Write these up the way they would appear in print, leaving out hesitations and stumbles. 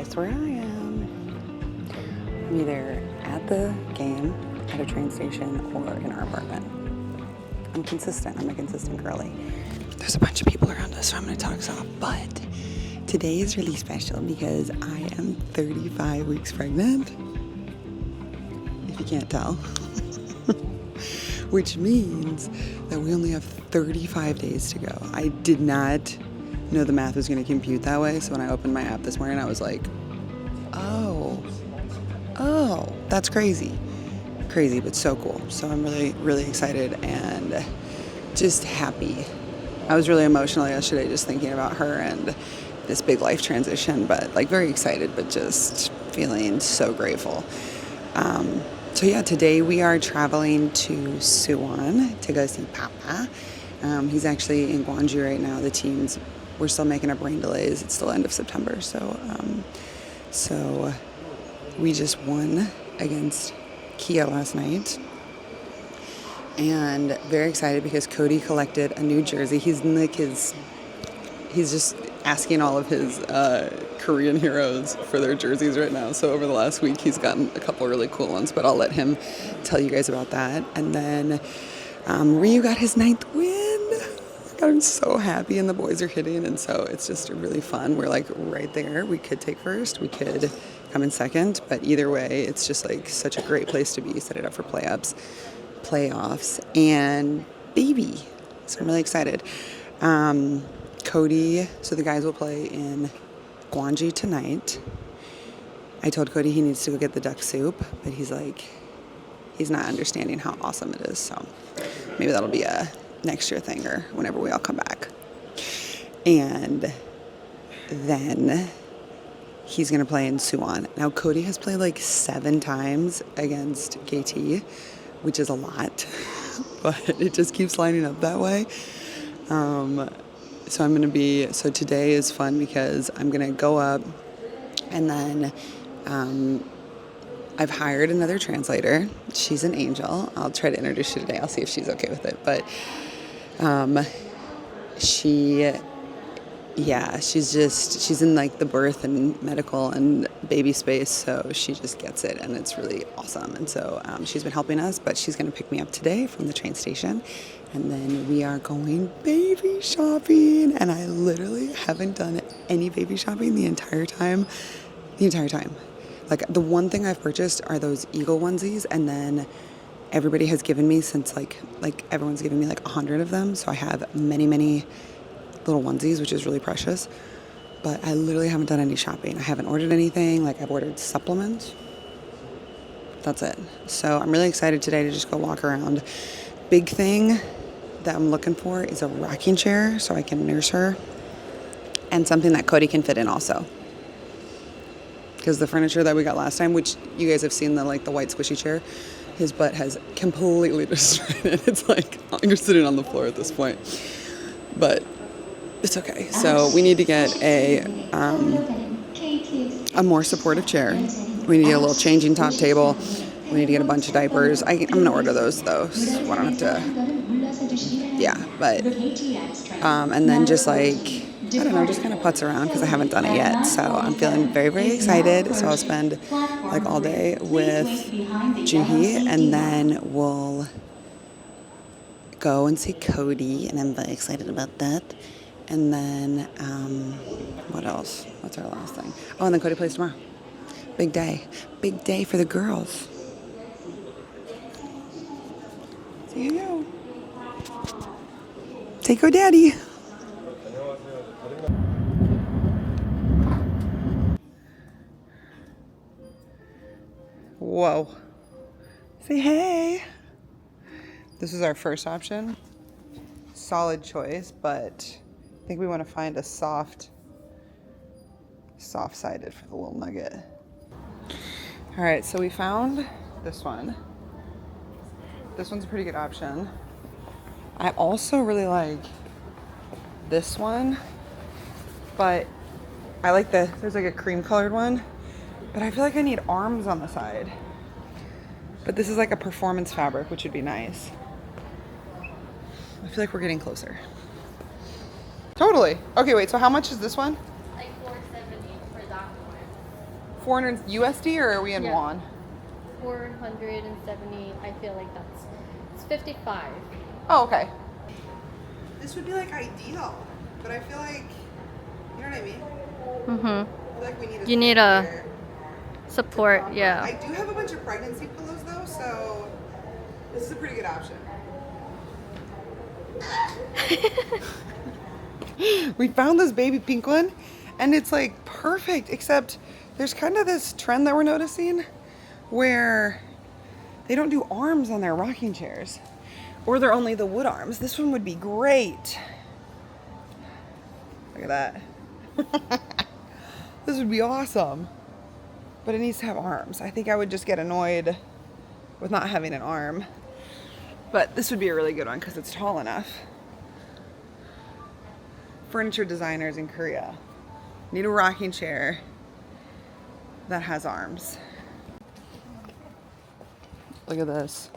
guess where I am? I'm either at the game, at a train station, or in our apartment. I'm consistent. I'm a consistent girly. There's a bunch of people around us, so I'm going to talk soft. But today is really special because I am 35 weeks pregnant. If you can't tell. Which means that we only have 35 days to go. I did not know the math was going to compute that way. So when I opened my app this morning, I was like, oh, that's crazy. Crazy, but so cool. So I'm really, really excited and just happy. I was really emotional yesterday just thinking about her and this big life transition, but like very excited, but just feeling so grateful. So yeah, today we are traveling to Suwon to go see Papa. He's actually in Gwangju right now. The teams, we're still making up rain delays. It's still end of September. So we just won against Kia last night. And very excited because Cody collected a new jersey. He's just asking all of his Korean heroes for their jerseys right now. So over the last week, he's gotten a couple really cool ones, but I'll let him tell you guys about that. And then Ryu got his 9th win. I'm so happy, and the boys are hitting, and so it's just really fun. We're like right there. We could take first, we could come in second, but either way, it's just like such a great place to be. Set it up for playoffs, and baby. So I'm really excited. Cody, so the guys will play in Gwangju tonight. I told Cody he needs to go get the duck soup, but he's not understanding how awesome it is. So maybe that'll be a next year thing or whenever we all come back. And then he's going to play in Suwon. Now, Cody has played like 7 times against KT, which is a lot, but it just keeps lining up that way. So today is fun because I'm going to go up, and then I've hired another translator. She's an angel. I'll try to introduce you today. I'll see if she's okay with it. But she's in like the birth and medical and baby space, so she just gets it, and it's really awesome. And so she's been helping us, but she's going to pick me up today from the train station, and then we are going baby shopping. And I literally haven't done any baby shopping the entire time. Like, the one thing I've purchased are those eagle onesies, and then everybody has given me, since like everyone's given me like 100 of them, so I have many little onesies, which is really precious. But I literally haven't done any shopping. I haven't ordered anything. Like, I've ordered supplements. That's it. So I'm really excited today to just go walk around. Big thing that I'm looking for is a rocking chair so I can nurse her, and something that Cody can fit in also. Because the furniture that we got last time, which you guys have seen, the white squishy chair, his butt has completely destroyed it. It's like you're sitting on the floor at this point. But it's okay. So we need to get a more supportive chair. We need to get a little changing top table. We need to get a bunch of diapers. I'm going to order those, though, so I don't have to. Yeah, but and then just I don't know, just kind of putz around because I haven't done it yet. So I'm feeling very, very excited. So I'll spend like all day with Juhi, and then we'll go and see Cody, and I'm very excited about that. And then, what else? What's our last thing? Oh, and then Cody plays tomorrow. Big day. Big day for the girls. Say yo. Say go daddy. Whoa. Say hey. This is our first option. Solid choice, but I think we want to find a soft-sided for the little nugget. All right, so we found this one. This one's a pretty good option. I also really like this one, but I like there's like a cream colored one, but I feel like I need arms on the side. But this is like a performance fabric, which would be nice. I feel like we're getting closer. Totally. Okay, wait, so how much is this one? Like $4.70 for that one. 400 USD or are we in won? 470. I feel like it's 55. Oh, okay. This would be like ideal, but I feel like, you know what I mean? Mm-hmm. I feel like we need You need a support, yeah. I do have a bunch of pregnancy pillows though, so this is a pretty good option. We found this baby pink one and it's like perfect, except there's kind of this trend that we're noticing where they don't do arms on their rocking chairs, or they're only the wood arms. This one would be great. Look at that. This would be awesome, but it needs to have arms. I think I would just get annoyed with not having an arm, but this would be a really good one because it's tall enough. Furniture designers in Korea need a rocking chair that has arms. Look at this.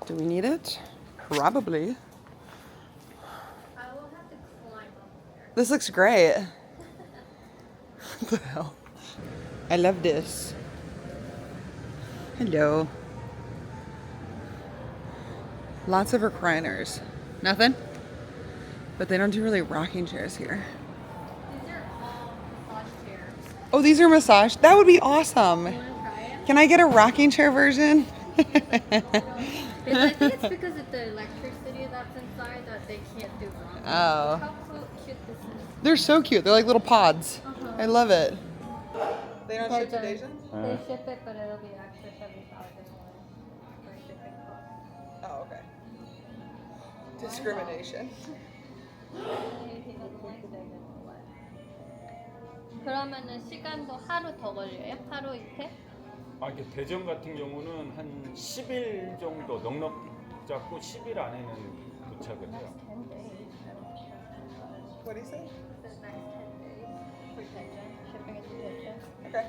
Do we need it? Probably. I will have to climb up there. This looks great. What the hell? I love this. Hello. Lots of recliners. Nothing? But they don't do really rocking chairs here. These are all massage chairs. Oh, these are massage? That would be awesome. You want to try it? Can I get a rocking chair version? I think it's because of the electricity that's inside that they can't do rocking. Oh. Look how cute this is. They're so cute. They're like little pods. Uh-huh. I love it. They don't But ship to Asia? They ship it, but it'll be extra 7,000 for shipping costs. Oh, okay. Discrimination. 그러면은 시간도 하루 더 걸려요? 하루 이틀? 이렇게 대전 같은 경우는 한 10일 정도 넉넉 잡고 10일 안에는 도착을 해요. 10 days. What do you say? The next 10 days for Tejan, shipping it to Tejan. Okay.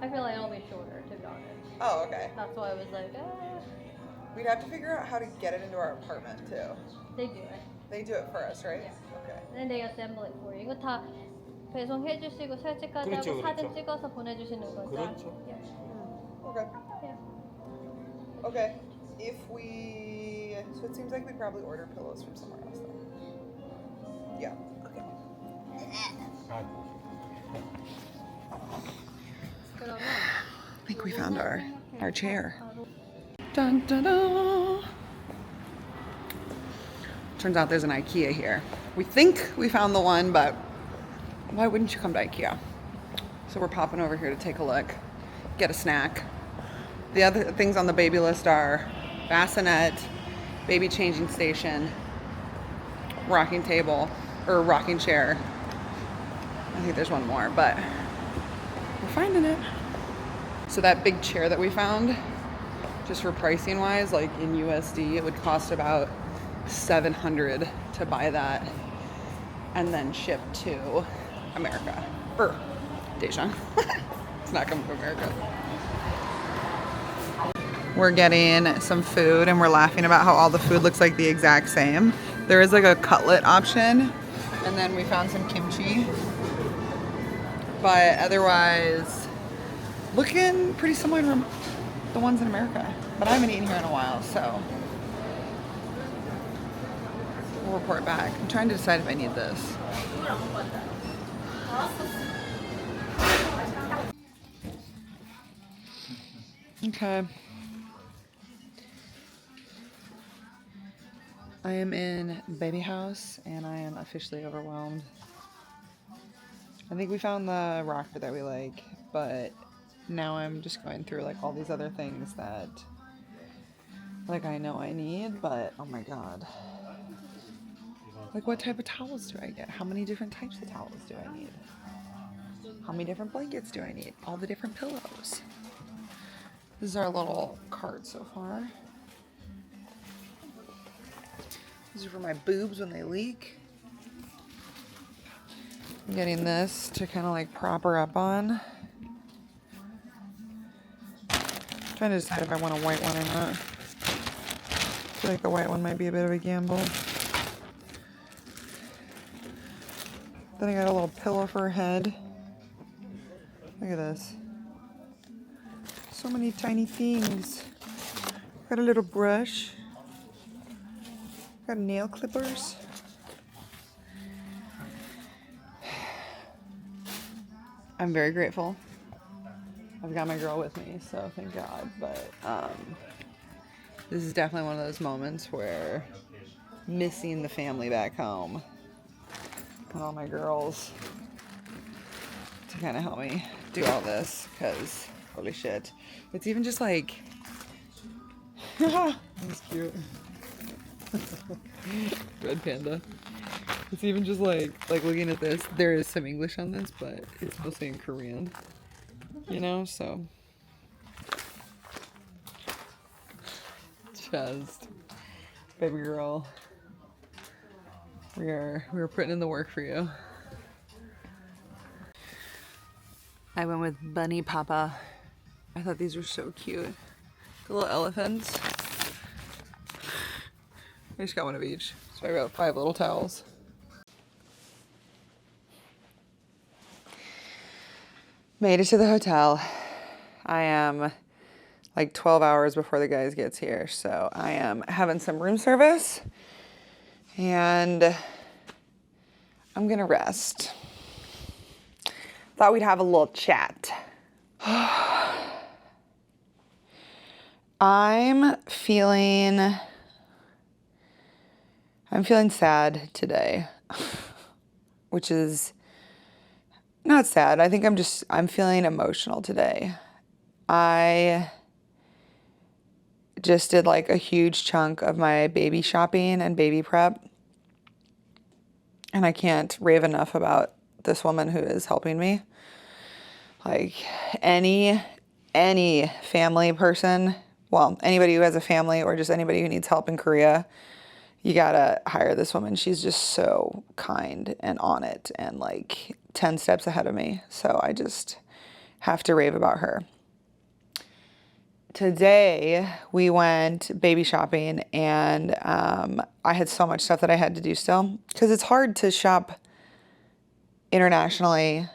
I feel like it'll be shorter, to be honest. Oh, okay. That's why I was like, We'd have to figure out how to get it into our apartment too. they do it. They do it for us, right? Yeah. Okay. And they assemble it for you. 이거 다 배송해주시고 설치까지 그렇죠, 하고 사진 그렇죠. 찍어서 보내주시는 거죠? 그렇죠. Yeah. Okay. Yeah. Okay. If we, so it seems like we probably order pillows from somewhere else then. Yeah. Okay. 아, 그러면 I think we found our chair. Dun, dun, dun. Turns out there's an IKEA here. We think we found the one, but why wouldn't you come to IKEA? So we're popping over here to take a look, get a snack. The other things on the baby list are bassinet, baby changing station, rocking table, or rocking chair. I think there's one more, but we're finding it. So that big chair that we found, just for pricing wise, like in USD, it would cost about $700 to buy that and then ship to America. Or Deja. It's not coming from America. We're getting some food and we're laughing about how all the food looks like the exact same. There is like a cutlet option, and then we found some kimchi. But otherwise, looking pretty similar to the ones in America. But I haven't eaten here in a while, so we'll report back. I'm trying to decide if I need this. Okay. I am in baby house and I am officially overwhelmed. I think we found the rocker that we like, but now I'm just going through like all these other things that like I know I need, but oh my god. Like what type of towels do I get? How many different types of towels do I need? How many different blankets do I need? All the different pillows. This is our little cart so far. These are for my boobs when they leak. I'm getting this to kind of like prop her up on. Trying to decide if I want a white one or not. I feel like the white one might be a bit of a gamble. Then I got a little pillow for her head. Look at this. So many tiny things. Got a little brush. Got nail clippers. I'm very grateful. I've got my girl with me, so thank God. But this is definitely one of those moments where missing the family back home and all my girls to kind of help me do all this, because holy shit. It's even just like, that's cute. Red panda. It's even just like looking at this, there is some English on this, but it's mostly in Korean, you know, so just baby girl, we're putting in the work for you. I went with Bunny Papa. I thought these were so cute. The little elephants. I just got one of each. So I got 5 little towels. Made it to the hotel. I am like 12 hours before the guys gets here. So I am having some room service. And I'm gonna rest. Thought we'd have a little chat. I'm feeling sad today, which is not sad. I think I'm feeling emotional today. I just did like a huge chunk of my baby shopping and baby prep. And I can't rave enough about this woman who is helping me. Like any family person, well, anybody who has a family or just anybody who needs help in Korea, you gotta hire this woman. She's just so kind and on it and like 10 steps ahead of me. So I just have to rave about her. Today we went baby shopping and I had so much stuff that I had to do still because it's hard to shop internationally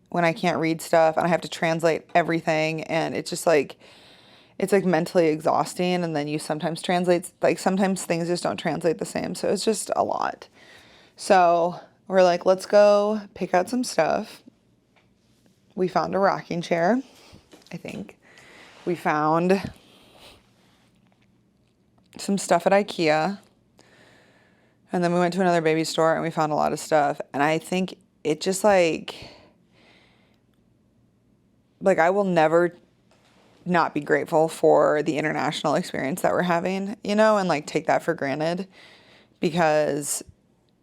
when I can't read stuff and I have to translate everything, and it's just like, it's like mentally exhausting, and then you sometimes translate, like sometimes things just don't translate the same, so it's just a lot. So we're like, let's go pick out some stuff. We found a rocking chair, I think. We found some stuff at IKEA, and then we went to another baby store and we found a lot of stuff, and I think it just like I will never not be grateful for the international experience that we're having, you know, and like take that for granted, because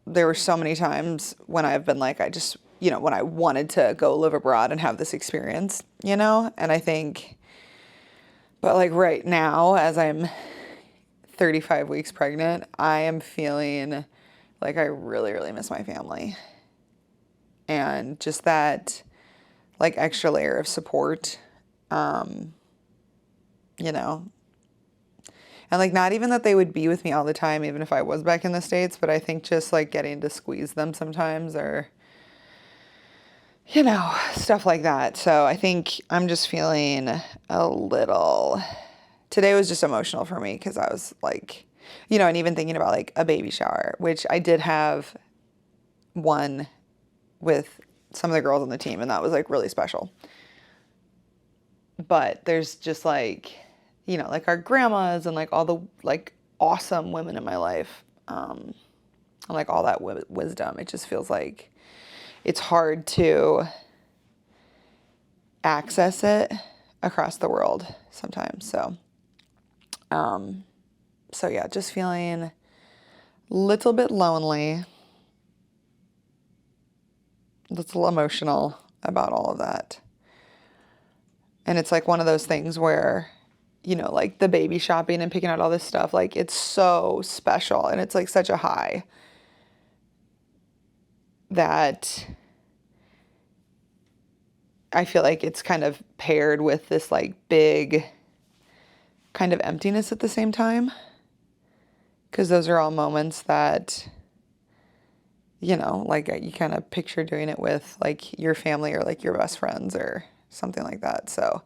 there were so many times when I've been like, I just, you know, when I wanted to go live abroad and have this experience, you know, and I think, but like right now, as I'm 35 weeks pregnant, I am feeling like I really, really miss my family. And just that like extra layer of support, you know, and like not even that they would be with me all the time, even if I was back in the States, but I think just like getting to squeeze them sometimes, or, you know, stuff like that. So I think I'm just feeling a little, today was just emotional for me because I was like, you know, and even thinking about like a baby shower, which I did have one with some of the girls on the team, and that was like really special. But there's just like, you know, like our grandmas and like all the like awesome women in my life, and like all that wisdom. It just feels like it's hard to access it across the world sometimes. So yeah, just feeling a little bit lonely, a little emotional about all of that. And it's like one of those things where, you know, like the baby shopping and picking out all this stuff, like it's so special and it's like such a high that I feel like it's kind of paired with this like big kind of emptiness at the same time. Because those are all moments that, you know, like you kind of picture doing it with like your family or like your best friends or something like that. So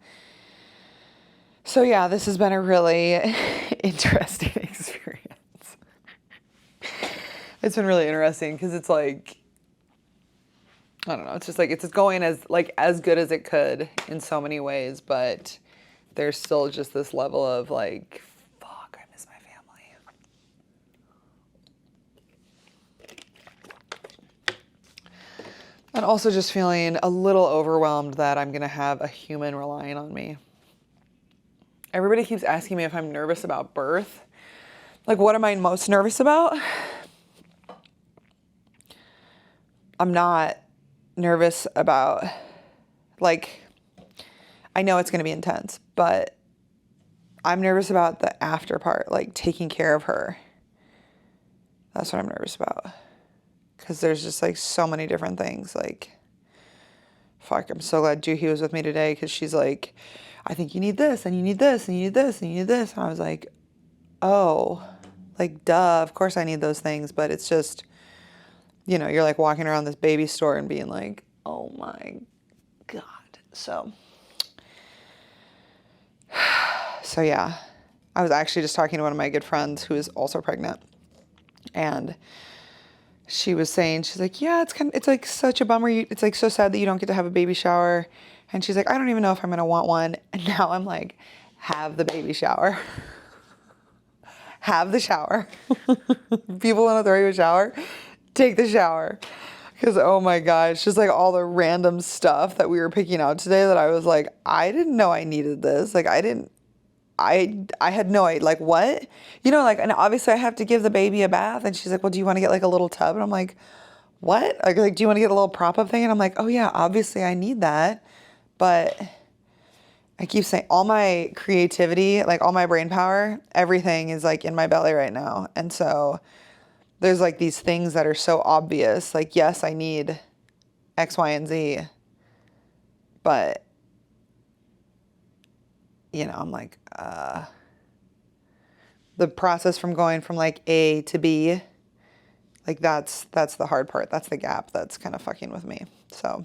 yeah, this has been a really interesting experience. It's been really interesting because it's like, I don't know, it's just like, it's going as good as it could in so many ways, but there's still just this level of like, fuck, I miss my family. And also just feeling a little overwhelmed that I'm going to have a human relying on me. Everybody keeps asking me if I'm nervous about birth. Like, what am I most nervous about? I'm not nervous about, like, I know it's going to be intense, but I'm nervous about the after part, like taking care of her. That's what I'm nervous about. Because there's just like so many different things. Like, fuck, I'm so glad Juhi was with me today because she's like, I think you need this and you need this and you need this and you need this. And I was like, oh, like, duh, of course I need those things. But it's just, you know, you're like walking around this baby store and being like, oh my God. So yeah, I was actually just talking to one of my good friends who is also pregnant, and she was saying, she's like, yeah, it's like such a bummer. It's like so sad that you don't get to have a baby shower. And she's like, I don't even know if I'm going to want one. And now I'm like, have the baby shower. Have the shower. People want to throw you a shower. Take the shower. Because, oh my gosh, just like all the random stuff that we were picking out today that I was like, I didn't know I needed this. Like, I had no idea, like, what? You know, like, and obviously I have to give the baby a bath. And she's like, well, do you want to get like a little tub? And I'm like, what? Like, do you want to get a little prop up thing? And I'm like, oh yeah, obviously I need that. But I keep saying all my creativity, like all my brain power, everything is like in my belly right now. And so there's like these things that are so obvious. Like, yes, I need X, Y, and Z. But, you know, I'm like, the process from going from like A to B, like that's the hard part. That's the gap that's kind of fucking with me. So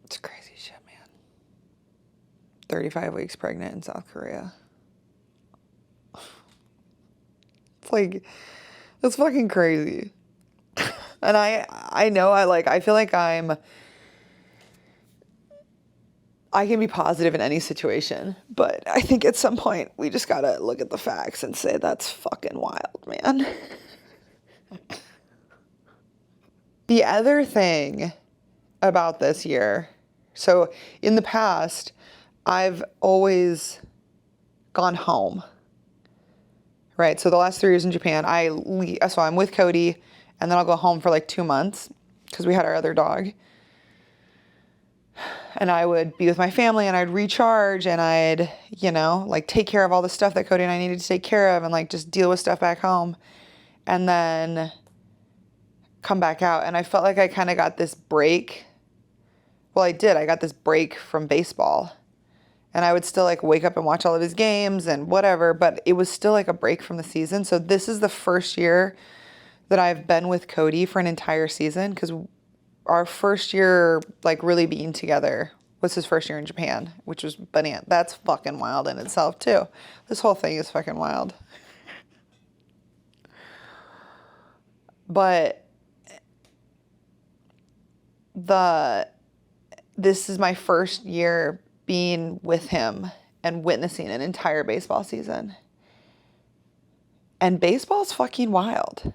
it's crazy shit, man. 35 weeks pregnant in South Korea. It's like, it's fucking crazy. And I know I feel like I can be positive in any situation, but I think at some point we just gotta look at the facts and say that's fucking wild, man. The other thing about this year, so in the past, I've always gone home, right? So the last 3 years in Japan, so I'm with Cody, and then I'll go home for like 2 months because we had our other dog. And I would be with my family and I'd recharge and I'd, you know, like take care of all the stuff that Cody and I needed to take care of and like just deal with stuff back home and then come back out. And I felt like I kind of got this break. Well, I did. I got this break from baseball and I would still like wake up and watch all of his games and whatever, but it was still like a break from the season. So this is the first year that I've been with Cody for an entire season because our first year, like, really being together was his first year in Japan, which was bananas. That's fucking wild in itself, too. This whole thing is fucking wild. But this is my first year being with him and witnessing an entire baseball season. And baseball's fucking wild.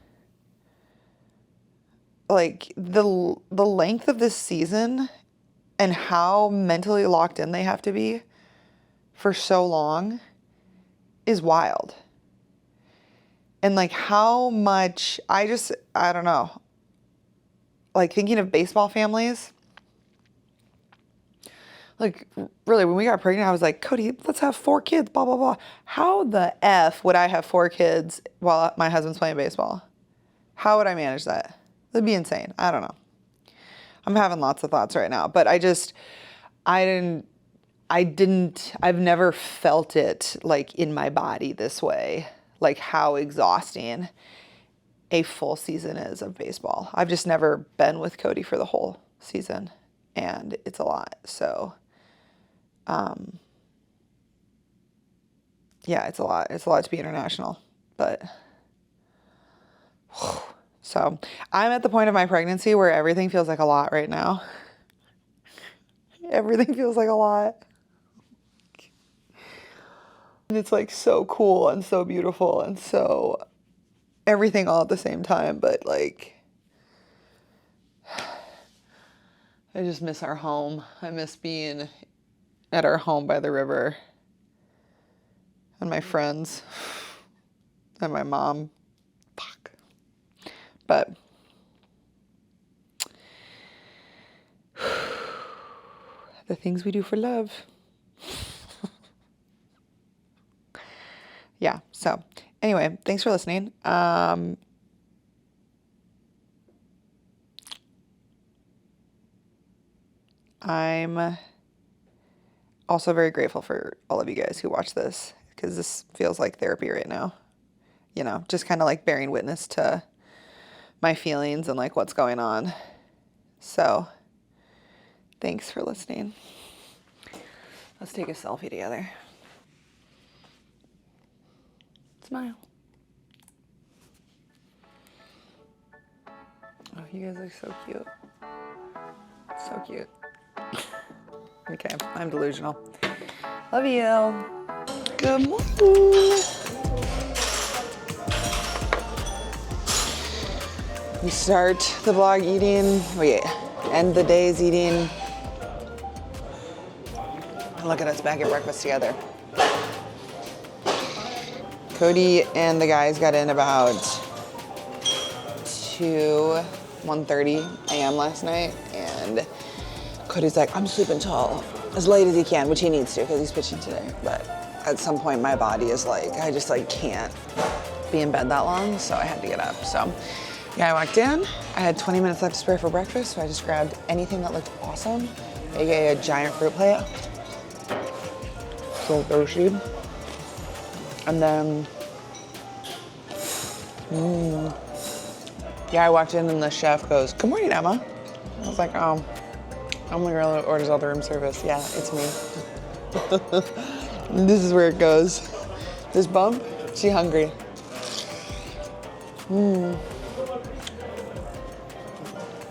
Like, the length of this season and how mentally locked in they have to be for so long is wild. And like how much, I don't know. Like thinking of baseball families, like really when we got pregnant, I was like, Cody, let's have 4 kids, blah, blah, blah. How the F would I have 4 kids while my husband's playing baseball? How would I manage that? That'd be insane. I don't know. I'm having lots of thoughts right now, but I've never felt it like in my body this way, like how exhausting a full season is of baseball. I've just never been with Cody for the whole season, and it's a lot. So, yeah, it's a lot. It's a lot to be international, but so I'm at the point of my pregnancy where everything feels like a lot right now. Everything feels like a lot. And it's like so cool and so beautiful and so everything all at the same time, but like I just miss our home. I miss being at our home by the river and my friends and my mom. Fuck. But the things we do for love. Yeah, so anyway, thanks for listening. I'm also very grateful for all of you guys who watch this, because this feels like therapy right now. You know, just kind of like bearing witness to my feelings and like what's going on. So thanks for listening. Let's take a selfie together. Smile. Oh, you guys look so cute. So cute. Okay, I'm delusional. Love you. Good morning. We start the vlog eating. End the days eating. Look at us back at breakfast together. Cody and the guys got in about 1:30 a.m. last night, and Cody's like, I'm sleeping till as late as he can, which he needs to because he's pitching today. But at some point my body is like, I just like can't be in bed that long, so I had to get up. So yeah, I walked in, I had 20 minutes left to spare for breakfast, so I just grabbed anything that looked awesome, aka a giant fruit plate. So thirsty. And then, yeah, I walked in and the chef goes, "Good morning, Emma." I was like, oh, I'm the girl that orders all the room service. Yeah, it's me. This is where it goes. This bump, she hungry.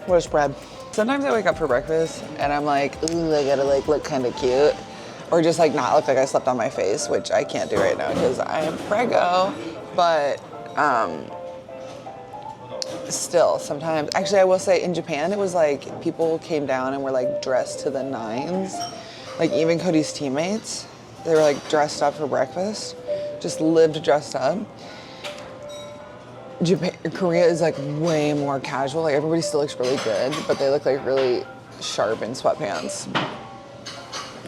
What a spread. Sometimes I wake up for breakfast and I'm like, ooh, I gotta like look kind of cute. Or just like not look like I slept on my face, which I can't do right now because I am preggo. But still, sometimes, actually I will say in Japan, it was like people came down and were like dressed to the nines. Like even Cody's teammates, they were like dressed up for breakfast, just lived dressed up. Korea is like way more casual. Like everybody still looks really good, but they look like really sharp in sweatpants.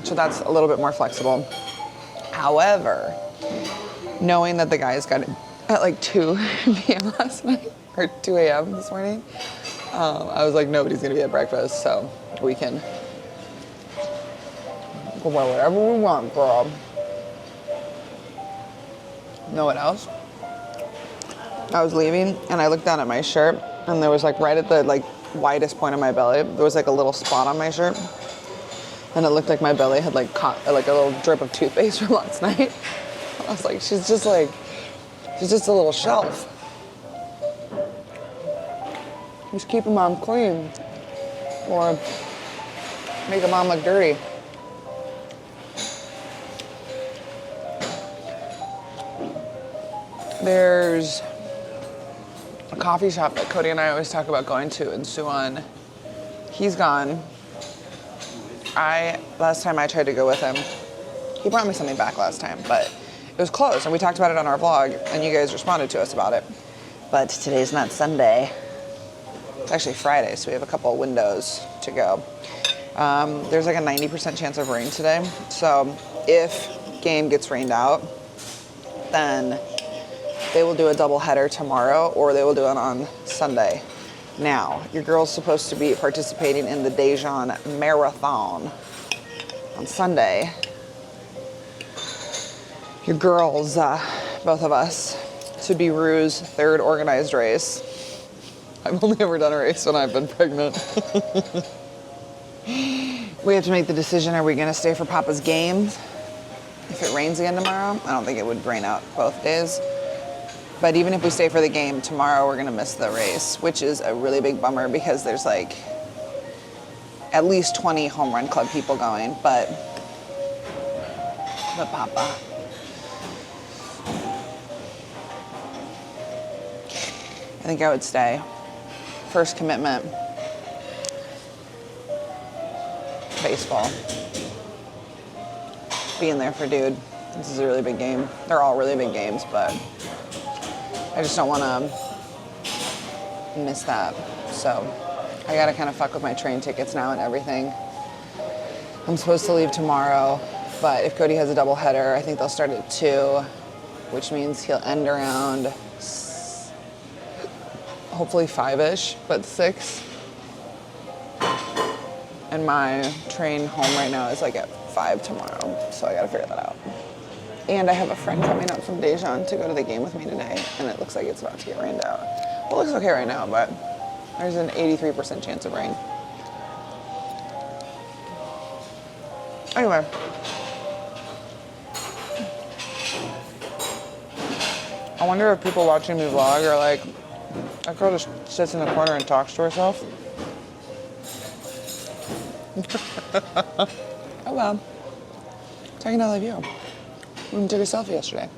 So that's a little bit more flexible. However, knowing that the guys got in at like 2 p.m. last night, or 2 a.m. this morning, I was like, nobody's gonna be at breakfast, so we can go buy whatever we want, girl. Know what else? I was leaving and I looked down at my shirt and there was like right at the like widest point of my belly, there was like a little spot on my shirt. And it looked like my belly had like caught like a little drip of toothpaste from last night. I was like, she's just a little shelf. Just keep a mom clean or make a mom look dirty. There's a coffee shop that Cody and I always talk about going to in Suwon. He's gone. Last time I tried to go with him, he brought me something back last time, but it was closed and we talked about it on our vlog and you guys responded to us about it. But today's not Sunday. It's actually Friday, so we have a couple of windows to go. There's like a 90% chance of rain today. So if game gets rained out, then they will do a double header tomorrow or they will do it on Sunday. Now, your girl's supposed to be participating in the Dijon Marathon on Sunday. Your girls, both of us, to be Roo's third organized race. I've only ever done a race when I've been pregnant. We have to make the decision, are we gonna stay for Papa's games? If it rains again tomorrow, I don't think it would rain out both days. But even if we stay for the game, tomorrow we're gonna miss the race, which is a really big bummer because there's like at least 20 home run club people going, but Papa. I think I would stay. First commitment, baseball. Being there for dude. This is a really big game. They're all really big games, but I just don't want to miss that. So I gotta kind of fuck with my train tickets now and everything. I'm supposed to leave tomorrow, but if Cody has a double header, I think they'll start at 2, which means he'll end around hopefully 5-ish, but 6. And my train home right now is like at 5 tomorrow, so I gotta figure that out. And I have a friend coming up from Dijon to go to the game with me today, and it looks like it's about to get rained out. Well, it looks okay right now, but there's an 83% chance of rain. Anyway. I wonder if people watching me vlog are like, that girl just sits in the corner and talks to herself. Oh well. Talking to all of you. We took a selfie yesterday.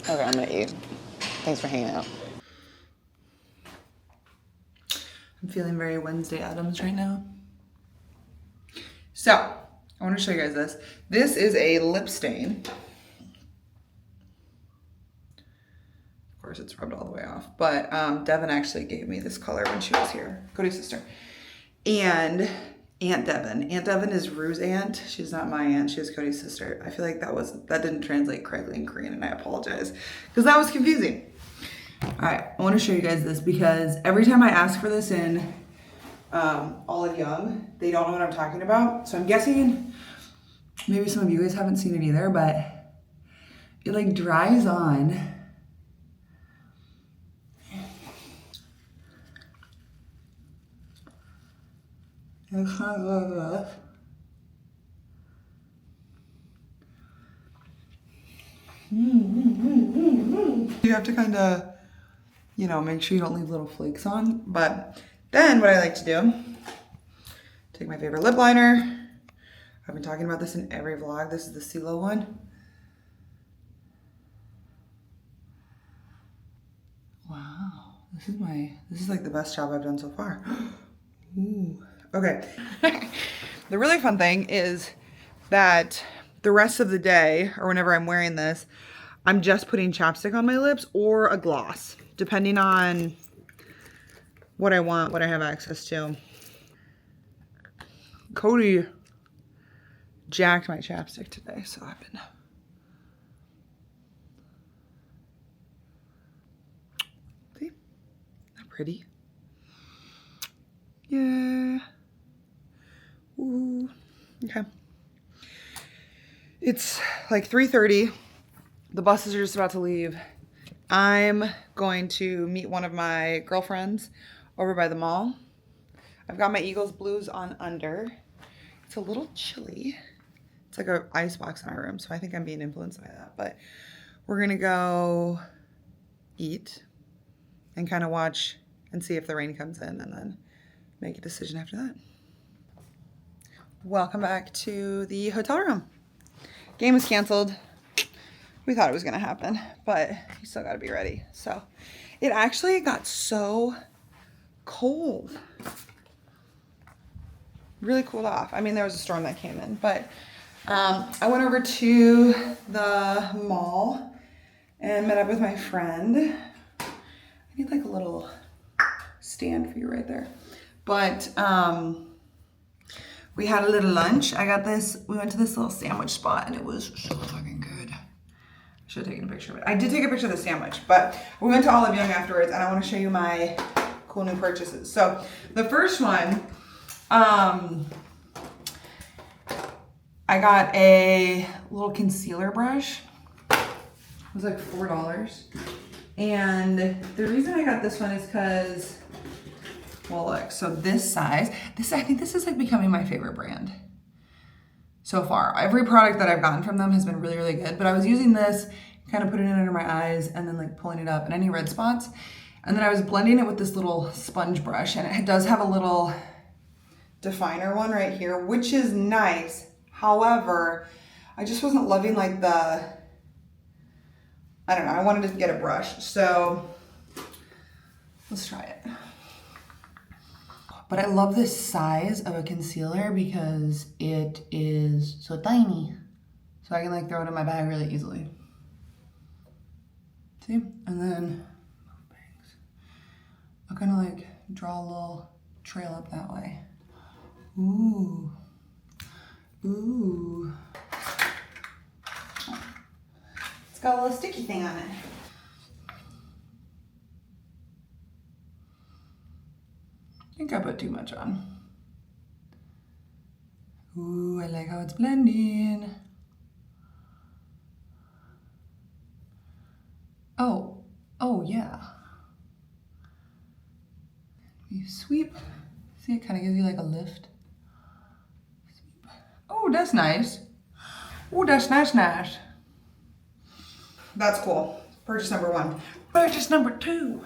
Okay, I'm gonna eat. Thanks for hanging out. I'm feeling very Wednesday Addams right now. So, I want to show you guys this. This is a lip stain. Of course, it's rubbed all the way off. But Devin actually gave me this color when she was here. Cody's sister. And Aunt Devin. Aunt Devin is Roo's aunt. She's not my aunt. She was Cody's sister. I feel like that didn't translate correctly in Korean, and I apologize because that was confusing. All right, I want to show you guys this because every time I ask for this in Olive Young, they don't know what I'm talking about. So I'm guessing maybe some of you guys haven't seen it either, but it like dries on. You have to kind of, you know, make sure you don't leave little flakes on. But then what I like to do, take my favorite lip liner. I've been talking about this in every vlog. This is the CeeLo one. Wow, this is like the best job I've done so far. Ooh. Okay. The really fun thing is that the rest of the day, or whenever I'm wearing this, I'm just putting chapstick on my lips or a gloss, depending on what I want, what I have access to. Cody jacked my chapstick today, so I've been... See? Not pretty? Yeah. Ooh. Okay. It's like 3:30. The buses are just about to leave. I'm going to meet one of my girlfriends over by the mall. I've got my Eagles blues on under. It's a little chilly. It's like an ice box in our room, so I think I'm being influenced by that. But we're gonna go eat and kind of watch and see if the rain comes in, and then make a decision after that. Welcome back to the hotel room. Game was canceled. We thought it was gonna happen, but you still gotta be ready. So it actually got so cold. Really cooled off. I mean, there was a storm that came in, but I went over to the mall and met up with my friend. I need like a little stand for you right there. But we had a little lunch. We went to this little sandwich spot and it was so fucking good. I should have taken a picture of it. I did take a picture of the sandwich, but we went to Olive Young afterwards and I want to show you my cool new purchases. So the first one, I got a little concealer brush. It was like $4. And the reason I got this one is because, well, look, so this size, I think this is like becoming my favorite brand so far. Every product that I've gotten from them has been really, really good, but I was using this, kind of putting it under my eyes and then like pulling it up and any red spots. And then I was blending it with this little sponge brush, and it does have a little definer one right here, which is nice. However, I just wasn't loving like the, I don't know, I wanted to get a brush. So let's try it. But I love this size of a concealer because it is so tiny. So I can like throw it in my bag really easily. See? And then I'll kind of like draw a little trail up that way. Ooh. Ooh. It's got a little sticky thing on it. I think I put too much on. Ooh, I like how it's blending. Oh yeah. You sweep. See, it kind of gives you like a lift. Sweep. Oh, that's nice. Oh, that's nice. That's cool. Purchase number 1. Purchase number 2.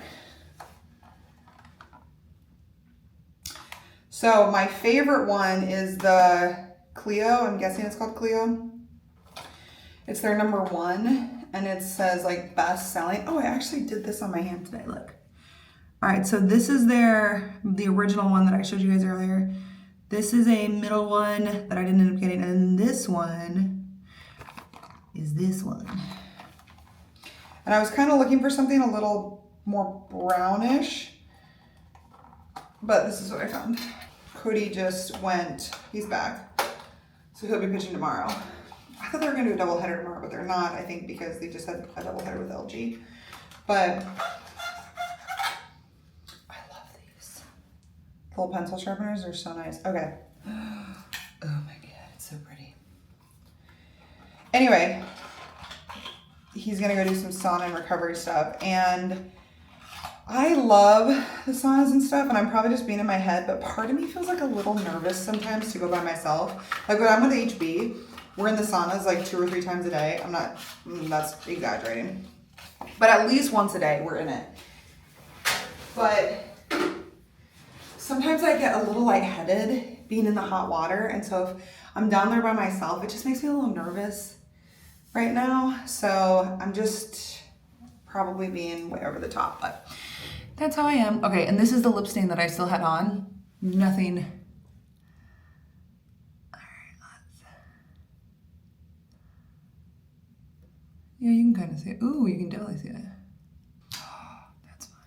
So my favorite one is the Clio. I'm guessing it's called Clio. It's their number 1. And it says like best selling. Oh, I actually did this on my hand today. Look. All right, so this is the original one that I showed you guys earlier. This is a middle one that I didn't end up getting. And this one is this one. And I was kind of looking for something a little more brownish. But this is what I found. Cody just went, he's back. So he'll be pitching tomorrow. I thought they were gonna do a double header tomorrow, but they're not, I think, because they just had a double header with LG. But I love these. Little pencil sharpeners are so nice. Okay. Oh my God, it's so pretty. Anyway, he's gonna go do some sauna and recovery stuff. And I love the saunas and stuff, and I'm probably just being in my head, but part of me feels like a little nervous sometimes to go by myself. Like when I'm with HB, we're in the saunas like 2 or 3 times a day. That's exaggerating. But at least once a day we're in it. But sometimes I get a little lightheaded being in the hot water. And so if I'm down there by myself, it just makes me a little nervous right now. So I'm just probably being way over the top, but that's how I am. Okay, and this is the lip stain that I still had on. Nothing. Yeah, you can kind of see it. Ooh, you can definitely see it. Oh, that's fun.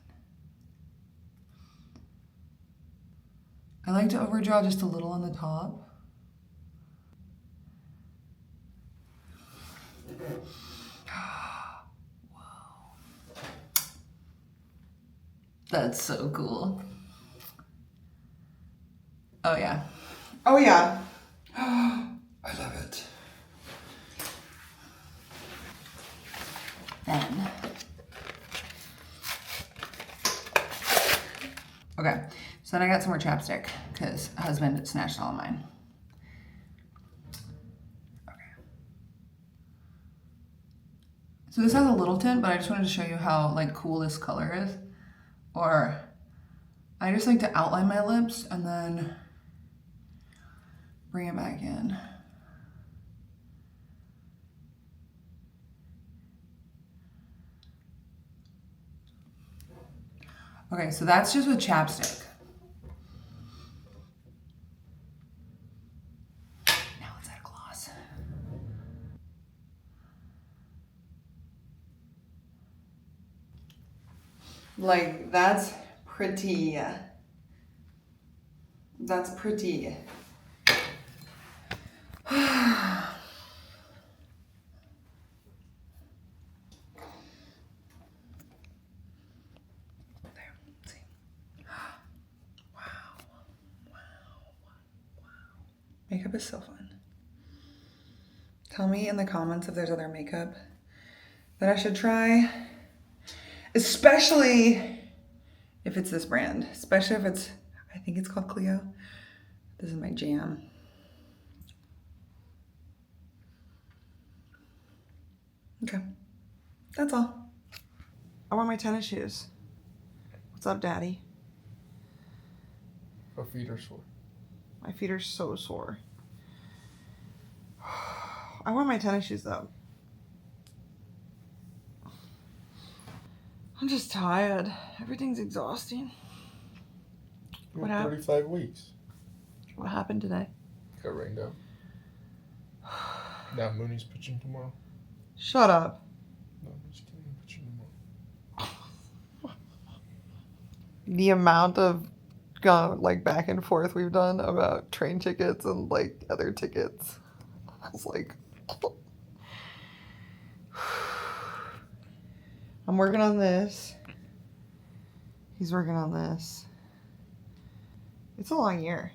I like to overdraw just a little on the top. Whoa. That's so cool. Oh, yeah. Oh, yeah. I love it. Then. Okay, so then I got some more chapstick because husband snatched all of mine. Okay. So this has a little tint, but I just wanted to show you how like cool this color is. Or I just like to outline my lips and then bring it back in. Okay, so that's just with chapstick. Now let's add a gloss. Like, that's pretty. That's pretty. makeup is so fun. Tell me in the comments if there's other makeup that I should try. Especially if it's this brand. Especially if it's, I think it's called Clio. This is my jam. Okay, that's all. I want my tennis shoes. What's up, Daddy? My feet are sore. My feet are so sore. I want my tennis shoes though. I'm just tired. Everything's exhausting. What happened? 35 weeks. What happened today? Got rained out. Now Mooney's pitching tomorrow. Shut up. No, I'm just kidding. Pitching tomorrow. The amount of like back and forth we've done about train tickets and like other tickets. I was like, I'm working on this. He's working on this. It's a long year.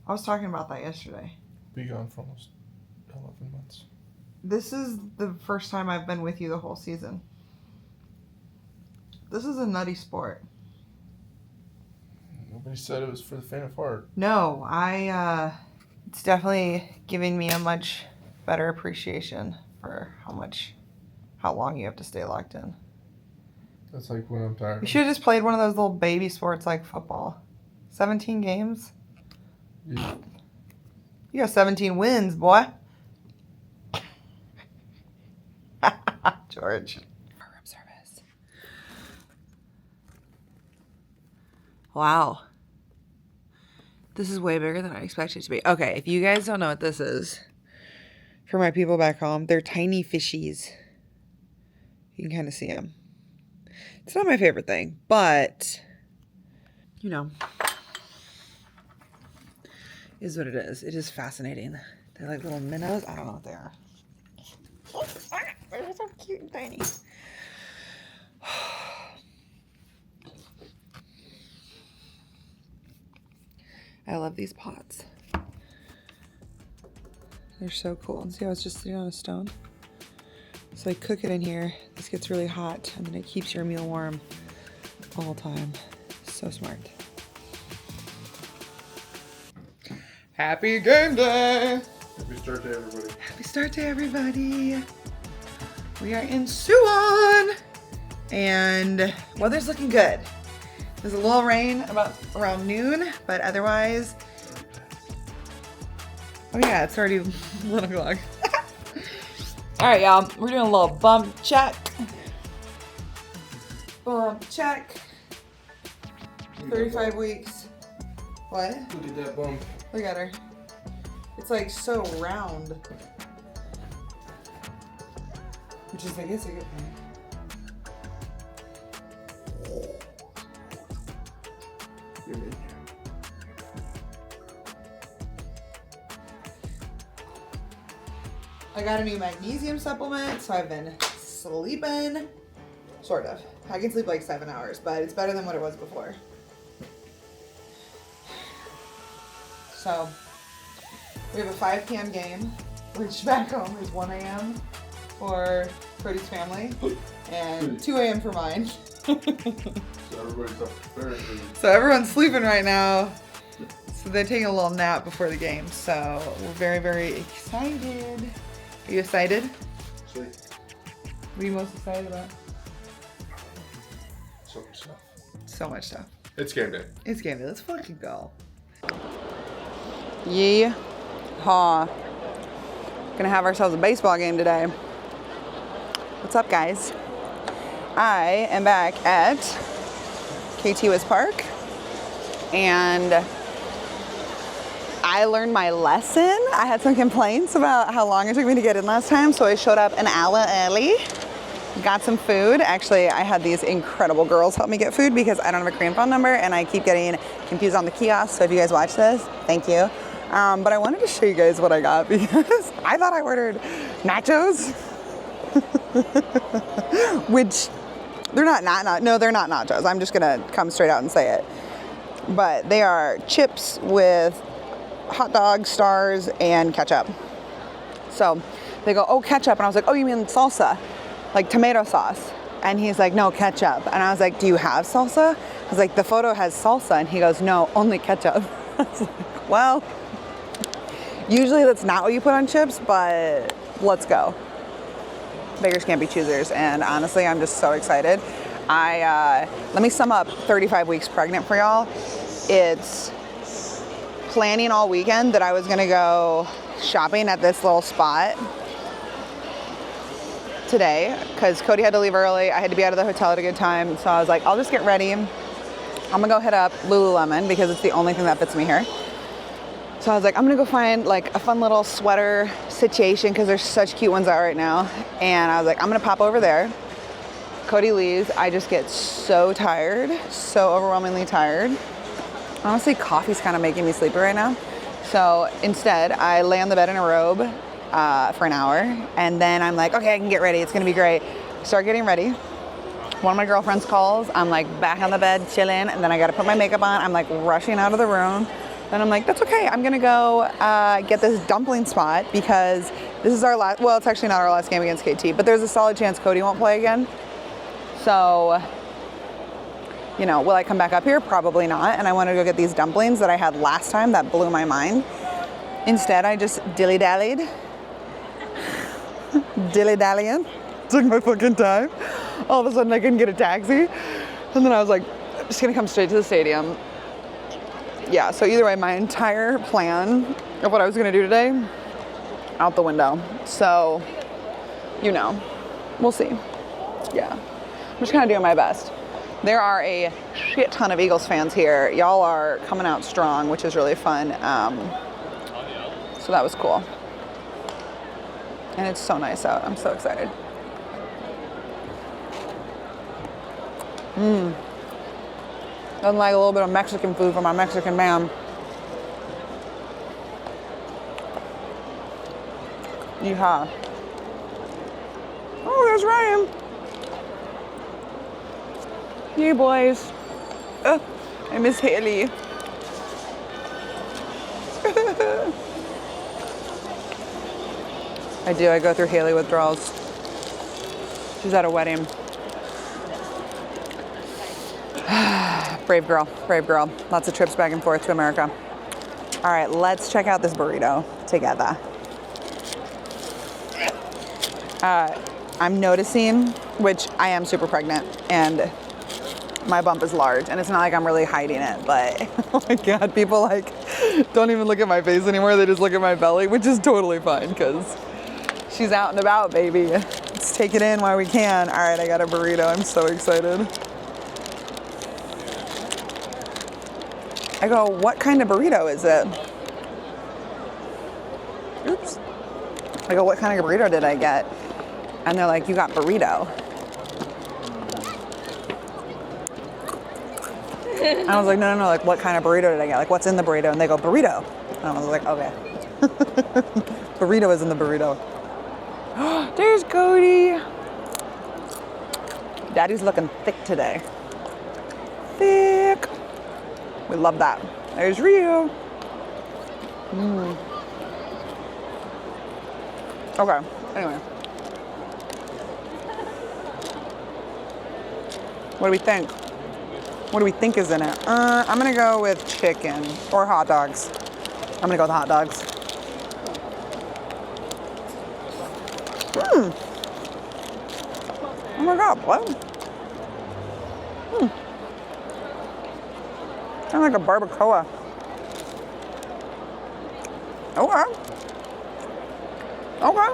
I was talking about that yesterday. Be gone for almost 11 months. This is the first time I've been with you the whole season. This is a nutty sport. Nobody said it was for the faint of heart. No, it's definitely giving me a much better appreciation for how long you have to stay locked in. That's like when I'm tired. You should have just played one of those little baby sports like football. 17 games? Yeah. You got 17 wins, boy. George. For room service. Wow. This is way bigger than I expected it to be. Okay, if you guys don't know what this is, for my people back home, they're tiny fishies. You can kind of see them. It's not my favorite thing, but, you know, is what it is. It is fascinating. They're like little minnows. I don't know what they are. They're so cute and tiny. I love these pots. They're so cool. And see how it's just sitting on a stone? So I cook it in here. This gets really hot, and then it keeps your meal warm all the time. So smart. Happy game day! Happy start to everybody. Happy start to everybody. We are in Suwon, and weather's looking good. There's a little rain around noon, but otherwise, oh yeah, it's already 1 o'clock. All right, y'all, we're doing a little bump check. Bump check. 35 weeks. What? Look at that bump. Look at her. It's like so round. Which is, I guess, a good thing. I got a new magnesium supplement, so I've been sleeping, sort of. I can sleep like 7 hours, but it's better than what it was before. So, we have a 5 p.m. game, which back home is 1 a.m. for Cody's family, and 2 a.m. for mine. So everybody's up very early. So everyone's sleeping right now. So they're taking a little nap before the game. So we're very, very excited. Are you excited? See? What are you most excited about? So much stuff. So much stuff. It's game day. It's game day. Let's fucking go. Yee-haw. Gonna have ourselves a baseball game today. What's up, guys? I am back at KT West Park, and I learned my lesson. I had some complaints about how long it took me to get in last time, so I showed up an hour early, got some food. Actually, I had these incredible girls help me get food because I don't have a Korean phone number and I keep getting confused on the kiosk, so if you guys watch this, thank you. But I wanted to show you guys what I got because I thought I ordered nachos, which they're not nachos. I'm just gonna come straight out and say it. But they are chips with hot dog, stars, and ketchup. So they go, oh, ketchup. And I was like, oh, you mean salsa, like tomato sauce? And he's like, no, ketchup. And I was like, do you have salsa? I was like, the photo has salsa. And he goes, no, only ketchup. I was like, well, usually that's not what you put on chips, but let's go. Beggars can't be choosers. And honestly, I'm just so excited. Let me sum up 35 weeks pregnant for y'all. It's planning all weekend that I was gonna go shopping at this little spot today because Cody had to leave early. I had to be out of the hotel at a good time. So I was like, I'll just get ready. I'm gonna go hit up Lululemon because it's the only thing that fits me here. So I was like, I'm gonna go find like a fun little sweater situation because there's such cute ones out right now. And I was like, I'm gonna pop over there. Cody leaves. I just get so tired, so overwhelmingly tired. Honestly, coffee's kind of making me sleepy right now. So instead, I lay on the bed in a robe for an hour. And then I'm like, okay, I can get ready. It's gonna be great. Start getting ready. One of my girlfriends calls. I'm like back on the bed, chilling. And then I gotta put my makeup on. I'm like rushing out of the room. Then I'm like, that's okay. I'm gonna go get this dumpling spot because this is our last, well, it's actually not our last game against KT, but there's a solid chance Cody won't play again. So, you know, will I come back up here? Probably not. And I wanted to go get these dumplings that I had last time that blew my mind. Instead, I just dilly-dallied. Dilly-dallying. Took my fucking time. All of a sudden, I couldn't get a taxi. And then I was like, I'm just gonna come straight to the stadium. Yeah, so either way, my entire plan of what I was gonna do today, out the window. So, you know, we'll see. Yeah. I'm just kind of doing my best. There are a shit ton of Eagles fans here. Y'all are coming out strong, which is really fun. So that was cool. And it's so nice out. I'm so excited. Nothing like a little bit of Mexican food from my Mexican man. Yeehaw. Oh, there's Ryan. Hey boys. I miss Haley. I do. I go through Haley withdrawals. She's at a wedding. Brave girl. Brave girl. Lots of trips back and forth to America. All right, let's check out this burrito together. I'm noticing, which I am super pregnant, and my bump is large, and it's not like I'm really hiding it, but oh my God, people like don't even look at my face anymore. They just look at my belly, which is totally fine because she's out and about, baby. Let's take it in while we can. All right, I got a burrito. I'm so excited. I go, what kind of burrito is it? Oops. I go, what kind of burrito did I get? And they're like, you got burrito. And I was like, no, like what kind of burrito did I get? Like what's in the burrito? And they go, burrito. And I was like, okay. Burrito is in the burrito. There's Cody. Daddy's looking thick today. Thick. We love that. There's Rio. Okay, anyway. What do we think? What do we think is in it? I'm gonna go with chicken or hot dogs. I'm gonna go with hot dogs. Oh my God, what? Kind of like a barbacoa. Okay. Okay.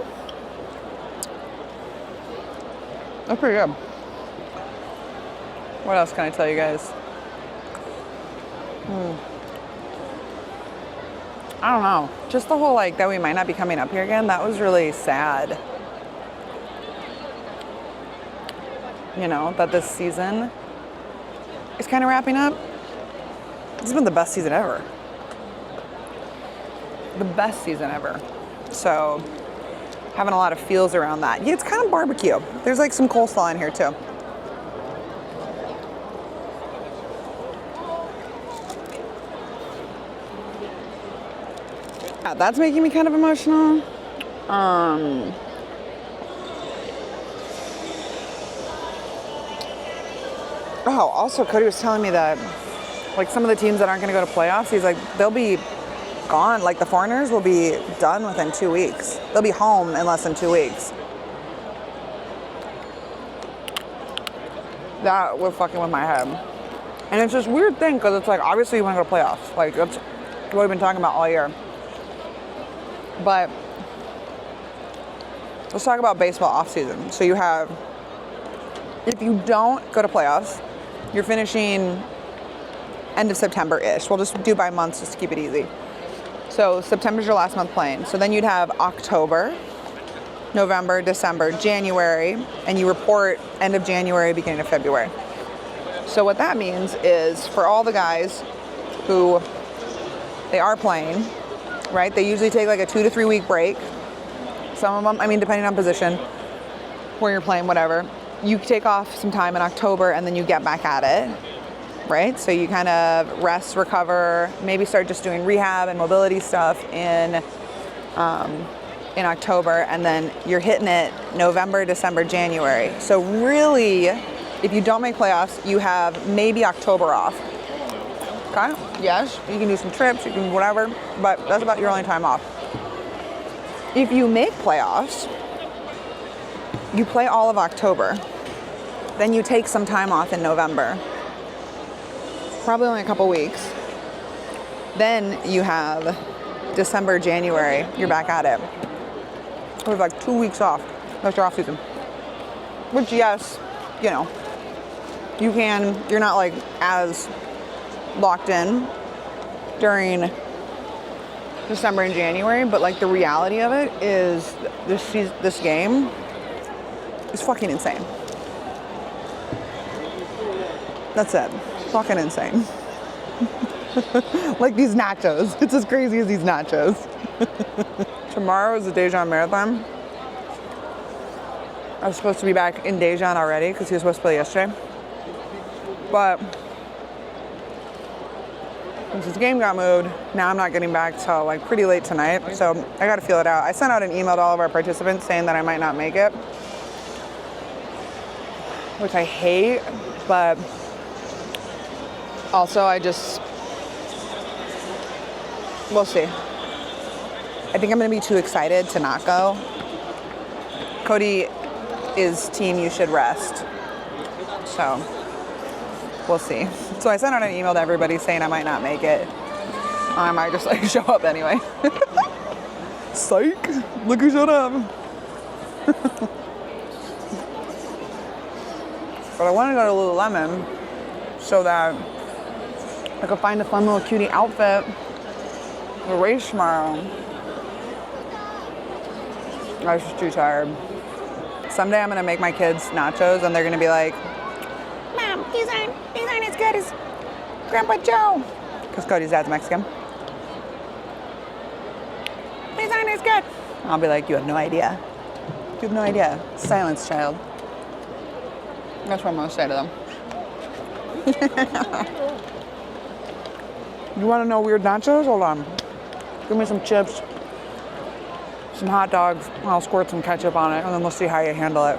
That's pretty good. What else can I tell you guys? I don't know. Just the whole like that we might not be coming up here again. That was really sad. You know, that this season is kind of wrapping up. This has been the best season ever. The best season ever. So, having a lot of feels around that. Yeah, it's kind of barbecue. There's like some coleslaw in here too. yeah, that's making me kind of emotional. Oh, also Cody was telling me that like some of the teams that aren't going to go to playoffs, he's like, they'll be gone. Like the foreigners will be done within 2 weeks. They'll be home in less than 2 weeks. That was fucking with my head. And it's this weird thing because it's like, obviously you want to go to playoffs. Like that's what we've been talking about all year. But let's talk about baseball off season. So you have, if you don't go to playoffs, you're finishing end of September-ish. We'll just do by months just to keep it easy. So September's your last month playing. So then you'd have October, November, December, January, and you report end of January, beginning of February. So what that means is for all the guys who they are playing, right? They usually take like a 2 to 3 week break. Some of them, I mean, depending on position, where you're playing, whatever. You take off some time in October and then you get back at it, right? So you kind of rest, recover, maybe start just doing rehab and mobility stuff in October, and then you're hitting it November, December, January. So really, if you don't make playoffs, you have maybe October off. Okay? Yes, you can do some trips, you can whatever, but that's about your only time off. If you make playoffs, you play all of October. Then you take some time off in November. Probably only a couple weeks. Then you have December, January, you're back at it. We have like 2 weeks off. That's your off season. Which, yes, you know, you're not like as locked in during December and January, but like the reality of it is this game is fucking insane. That's it. Fucking insane. Like these nachos. It's as crazy as these nachos. Tomorrow is the Daejeon Marathon. I was supposed to be back in Daejeon already because he was supposed to play yesterday. But since his game got moved, now I'm not getting back till like pretty late tonight. So I gotta feel it out. I sent out an email to all of our participants saying that I might not make it, which I hate, but also we'll see. I think I'm gonna be too excited to not go. Cody is team you should rest. So we'll see. So I sent out an email to everybody saying I might not make it. I might just like show up anyway. Psych, look who showed up. But I want to go to Lululemon so that I could find a fun little cutie outfit for the race tomorrow. I was just too tired. Someday I'm gonna make my kids nachos and they're gonna be like, Mom, these aren't as good as Grandpa Joe. Because Cody's dad's Mexican. These aren't as good. I'll be like, you have no idea. You have no idea. Silence, child. That's what I'm gonna say to them. You wanna know weird nachos? Hold on. Give me some chips, some hot dogs, and I'll squirt some ketchup on it, and then we'll see how you handle it.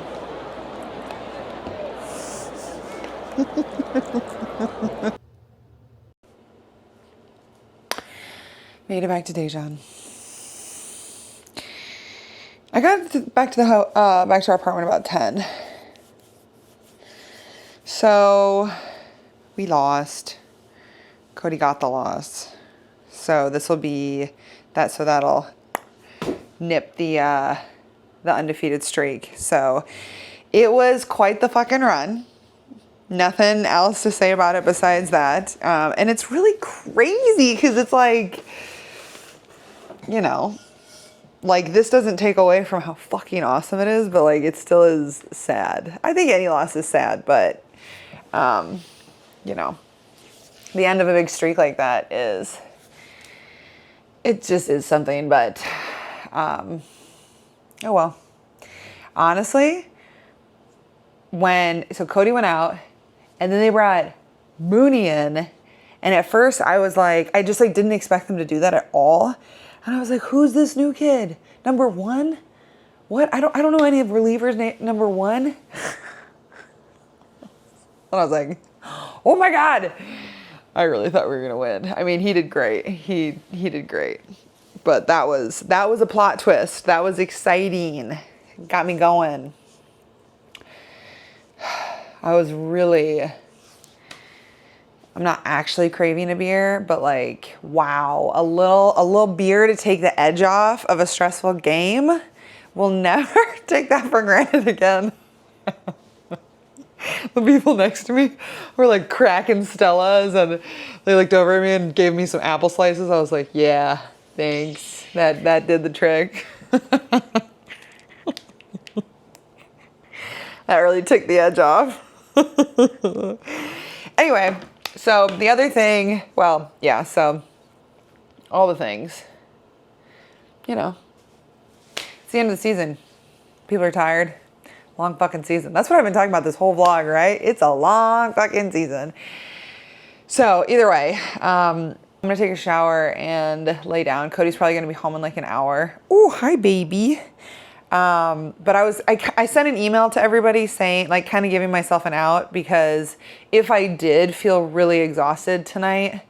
Made it back to Daejeon. I got back to our apartment about 10. So we lost. Cody got the loss. So this will be that. So that'll nip the undefeated streak. So it was quite the fucking run. Nothing else to say about it besides that. And it's really crazy because it's like, you know, like this doesn't take away from how fucking awesome it is, but like it still is sad. I think any loss is sad, but you know, the end of a big streak like that it just is something, but oh well. Honestly, so Cody went out and then they brought Mooney in, and at first I was like, I just like didn't expect them to do that at all. And I was like, who's this new kid? Number one? What? I don't know any of relievers number one. And I was like, oh my God. I really thought we were gonna win. I mean, he did great. He did great. But that was a plot twist. That was exciting. Got me going. I was really, I'm not actually craving a beer, but like, wow, a little beer to take the edge off of a stressful game. We'll never take that for granted again. The people next to me were like cracking Stellas, and they looked over at me and gave me some apple slices. I was like, yeah, thanks. That did the trick. That really took the edge off. Anyway, so the other thing, well, yeah, so all the things, you know, it's the end of the season. People are tired. Long fucking season. That's what I've been talking about this whole vlog, right? It's a long fucking season. So either way, I'm gonna take a shower and lay down. Cody's probably gonna be home in like an hour. Oh, hi baby. But I sent an email to everybody saying, like, kind of giving myself an out, because if I did feel really exhausted tonight,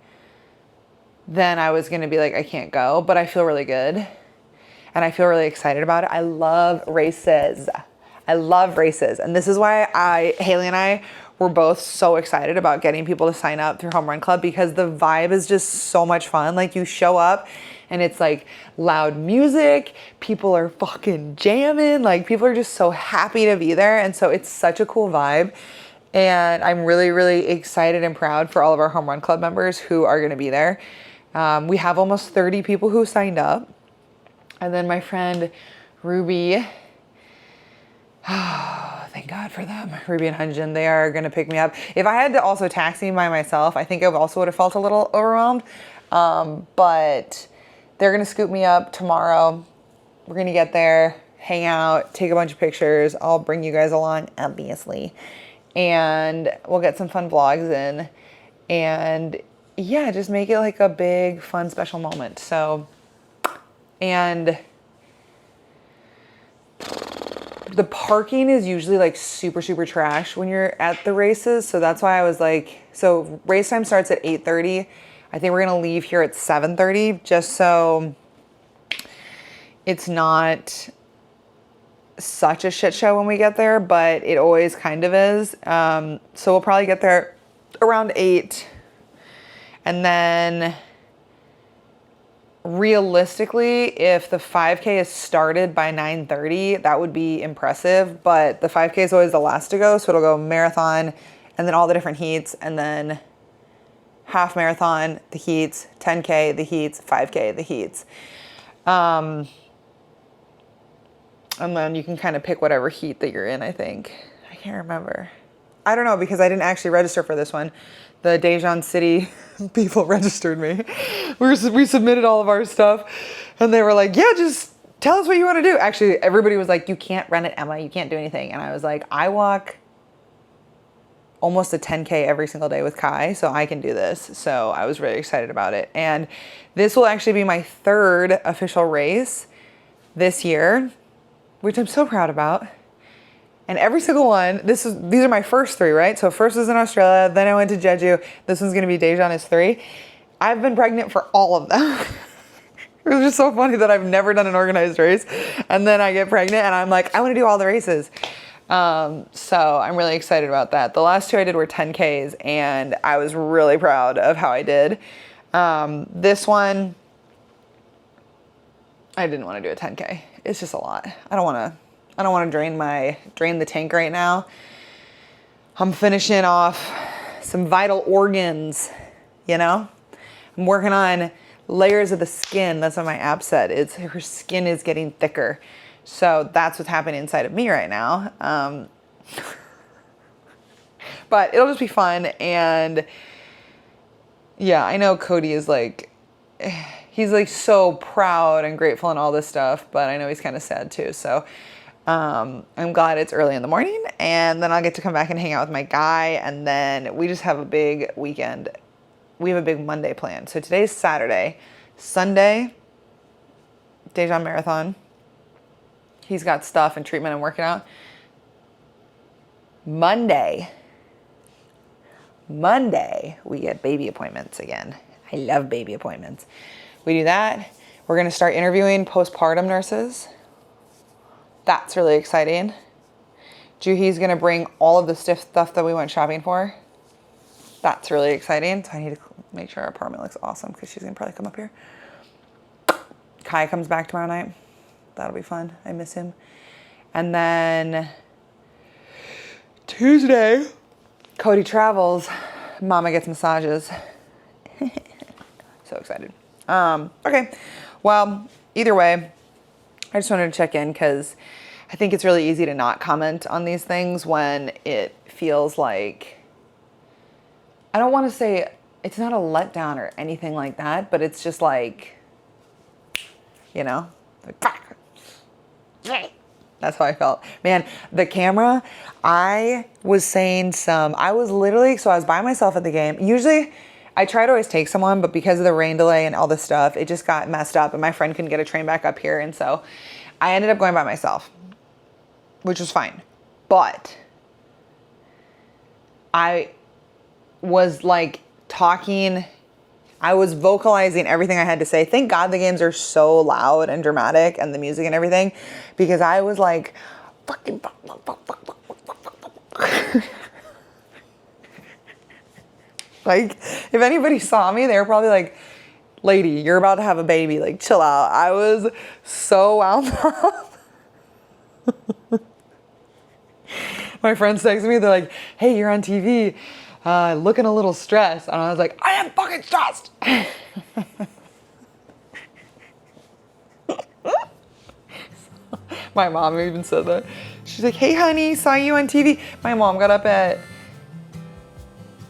then I was gonna be like, I can't go, but I feel really good. And I feel really excited about it. I love races. I love races. And this is why Haley and I were both so excited about getting people to sign up through Home Run Club, because the vibe is just so much fun. Like, you show up and it's like loud music. People are fucking jamming. Like, people are just so happy to be there. And so it's such a cool vibe. And I'm really, really excited and proud for all of our Home Run Club members who are going to be there. We have almost 30 people who signed up. And then my friend Ruby, oh, thank God for them. Ruby and Hunjin, they are going to pick me up. If I had to also taxi by myself, I think I also would have felt a little overwhelmed. But they're going to scoop me up tomorrow. We're going to get there, hang out, take a bunch of pictures. I'll bring you guys along, obviously. And we'll get some fun vlogs in. And yeah, just make it like a big, fun, special moment. So, and the parking is usually like super, super trash when you're at the races. So that's why I was like, so race time starts at 8:30. I think we're going to leave here at 7:30, just so it's not such a shit show when we get there, but it always kind of is. So we'll probably get there around 8. And then realistically, if the 5K is started by 9:30, that would be impressive. But the 5K is always the last to go. So it'll go marathon and then all the different heats, and then half marathon, the heats, 10K, the heats, 5K, the heats. And then you can kind of pick whatever heat that you're in, I think. I can't remember. I don't know, because I didn't actually register for this one. The Daejeon City people registered me. We submitted all of our stuff, and they were like, yeah, just tell us what you want to do. Actually, everybody was like, you can't run it, Emma. You can't do anything. And I was like, I walk almost a 10K every single day with Kai, so I can do this. So I was really excited about it. And this will actually be my 3rd official race this year, which I'm so proud about. And every single one, these are my first 3, right? So first was in Australia, then I went to Jeju. This one's gonna be Daejeon is 3. I've been pregnant for all of them. It was just so funny that I've never done an organized race. And then I get pregnant and I'm like, I wanna do all the races. So I'm really excited about that. The last 2 I did were 10Ks, and I was really proud of how I did. This one, I didn't want to do a 10K. It's just a lot. I don't want to drain the tank right now. I'm finishing off some vital organs, you know? I'm working on layers of the skin. That's what my app said. Her skin is getting thicker. So that's what's happening inside of me right now. But it'll just be fun. And yeah, I know Cody is like, he's like so proud and grateful and all this stuff, but I know he's kind of sad too. So I'm glad it's early in the morning, and then I'll get to come back and hang out with my guy. And then we just have a big weekend. We have a big Monday planned. So today's Saturday. Sunday, Dejan marathon. He's got stuff and treatment and working out. Monday, we get baby appointments again. I love baby appointments. We do that. We're gonna start interviewing postpartum nurses. That's really exciting. Juhi's gonna bring all of the stiff stuff that we went shopping for. That's really exciting. So I need to make sure our apartment looks awesome because she's gonna probably come up here. Kai comes back tomorrow night. That'll be fun. I miss him. And then Tuesday, Cody travels. Mama gets massages. So excited. Okay. Well, either way, I just wanted to check in because I think it's really easy to not comment on these things when it feels like, I don't want to say it's not a letdown or anything like that, but it's just like, you know, like, fuck. That's how I felt. Man, the camera, I was literally, so I was by myself at the game. Usually I try to always take someone, but because of the rain delay and all this stuff, it just got messed up and my friend couldn't get a train back up here. And so I ended up going by myself, which was fine. But I was like talking, I was vocalizing everything I had to say. Thank God the games are so loud and dramatic and the music and everything, because I was like, fucking fuck. Like, if anybody saw me, they were probably like, lady, you're about to have a baby. Like, chill out. I was so wound up. My friends texted me. They're like, hey, you're on TV. Looking a little stressed. And I was like, I am fucking stressed. My mom even said that. She's like, hey, honey, saw you on TV. My mom got up at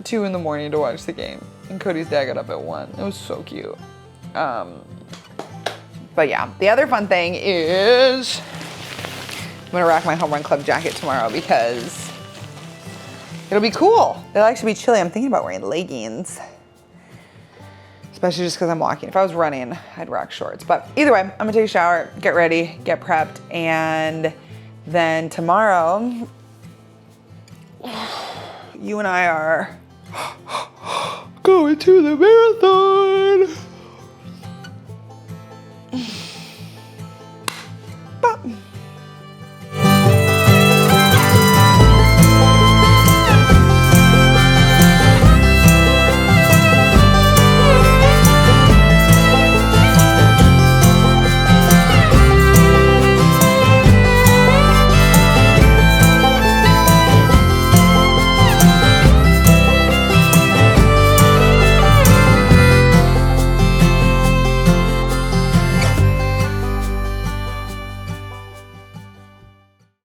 2 in the morning to watch the game. And Cody's dad got up at 1. It was so cute. But yeah, the other fun thing is I'm gonna rock my Home Run Club jacket tomorrow because it'll be cool. It'll actually be chilly. I'm thinking about wearing leggings, especially just because I'm walking. If I was running, I'd rock shorts. But either way, I'm gonna take a shower, get ready, get prepped, and then tomorrow, you and I are going to the marathon.